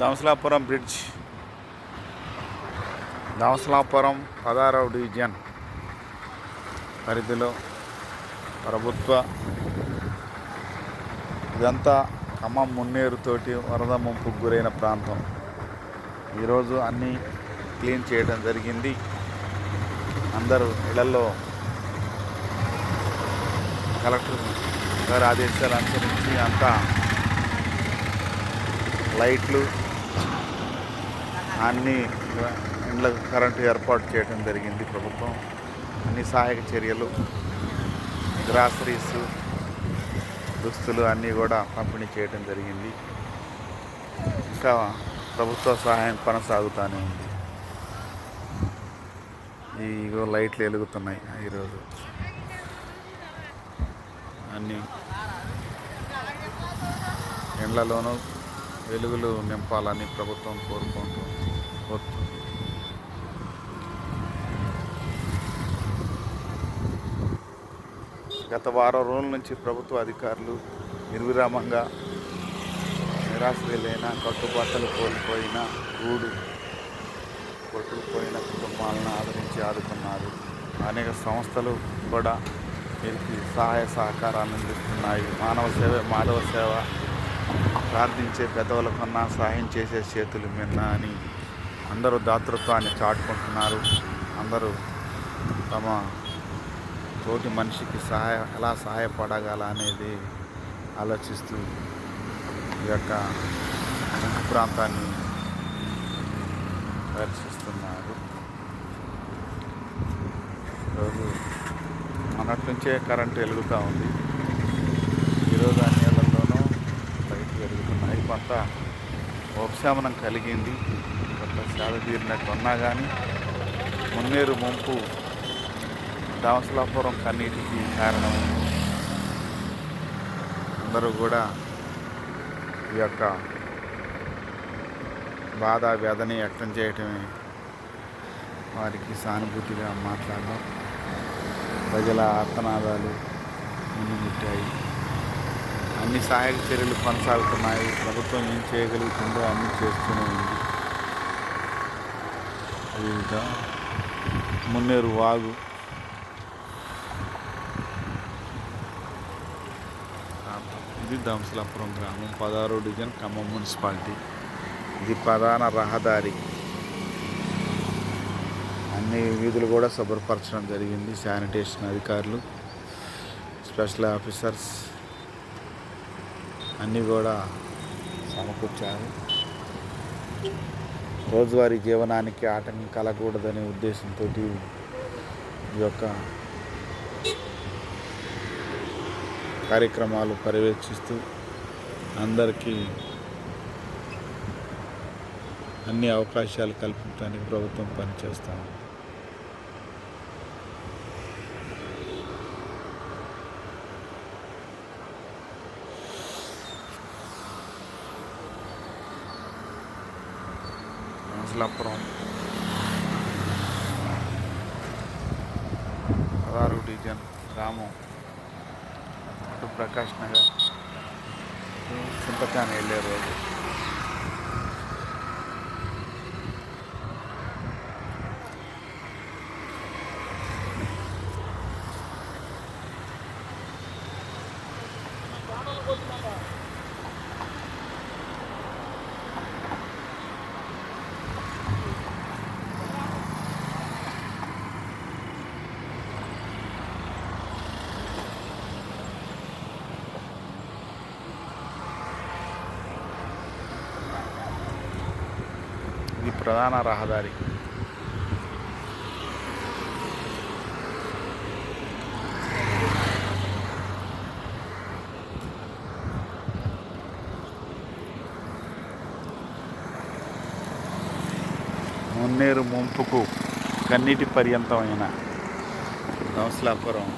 Damsalapuram bridge, Damsalapuram 16వ division పరిధిలో ప్రభుత్వ ఇదంతా ఖమ్మం మున్నేరుతోటి వరద ముంపుకు గురైన ప్రాంతం. ఈరోజు అన్నీ క్లీన్ చేయడం జరిగింది. అందరూ ఇళ్లలో కలెక్టర్ గారి ఆదేశాలు అనుసరించి అంతా లైట్లు అన్ని ఇండ్లకు కరెంటు ఏర్పాటు చేయడం జరిగింది. ప్రభుత్వం అన్ని సహాయక చర్యలు, గ్రాసరీస్, దుస్తులు అన్నీ కూడా పంపిణీ చేయడం జరిగింది. ఇంకా ప్రభుత్వ సహాయం కొనసాగుతూనే ఉంది. ఇగో లైట్లు వెలుగుతున్నాయి. ఈరోజు అన్ని ఇండ్లలోనూ వెలుగులు నింపాలని ప్రభుత్వం కోరుకుంటూ వస్తుంది. గత వారం రోజుల నుంచి ప్రభుత్వ అధికారులు నిర్విరామంగా నిరాశ్రయులైన, కట్టుబట్టలు కోల్పోయిన, గూడు కొట్టుకుపోయిన కుటుంబాలను ఆదుకున్నారు. అనేక సంస్థలు కూడా వీరికి సహాయ సహకారాలు అందిస్తున్నాయి. మానవ సేవ ప్రార్థించే పెదవులకన్నా సహాయం చేసే చేతులు మిన్న అని అందరూ దాతృత్వాన్ని చాటుకుంటున్నారు. అందరూ తమ తోటి మనిషికి ఎలా సహాయపడగల అనేది ఆలోచిస్తూ ఈ యొక్క ముంపు ప్రాంతాన్ని దర్శిస్తున్నారు. ఈరోజు మొన్నటి నుంచే కరెంటు వెలుగుతూ ఉంది. ఈరోజు అన్ని ఇళ్లలోనూ లైట్లు వెలుగుతున్నాయి. కొంత ఉపశమనం కలిగింది. కొంత సేద తీరినట్టు ఉన్నా కానీ మున్నేరు ముంపు దంసలాపురం కన్నీటికి కారణమైంది. అందరూ కూడా ఈ యొక్క బాధ వ్యధని వ్యక్తం చేయటమే వారికి సానుభూతిగా మాట్లాడడం. ప్రజల ఆర్తనాదాలు మున్నుముట్టాయి. అన్ని సహాయక చర్యలు కొనసాగుతున్నాయి. ప్రభుత్వం ఏం చేయగలుగుతుందో అన్నీ చేస్తూనే ఉంది. అదేవిధంగా మున్నేరు వాగు ఇది దంసలాపురం గ్రామం, 16వ డివిజన్, ఖమ్మం మున్సిపాలిటీ. ఇది ప్రధాన రహదారి. అన్ని వీధులు కూడా శుభ్రపరచడం జరిగింది. శానిటేషన్ అధికారులు, స్పెషల్ ఆఫీసర్స్ అన్నీ కూడా సమకూర్చారు. రోజువారీ జీవనానికి ఆటంకం కలగకూడదనే ఉద్దేశంతో ఈ యొక్క కార్యక్రమాలు పర్యవేక్షిస్తూ అందరికీ అన్ని అవకాశాలు కల్పించడానికి ప్రభుత్వం పనిచేస్తాము. దంసలాపురం 16వ డివిజన్ గ్రామం అటు ప్రకాష్ నగర్ చింతకాని వెళ్ళే రోజు ఇది ప్రధాన రహదారి. మున్నేరు ముంపుకు కన్నీటి పర్యంతమైన దంసలాపురం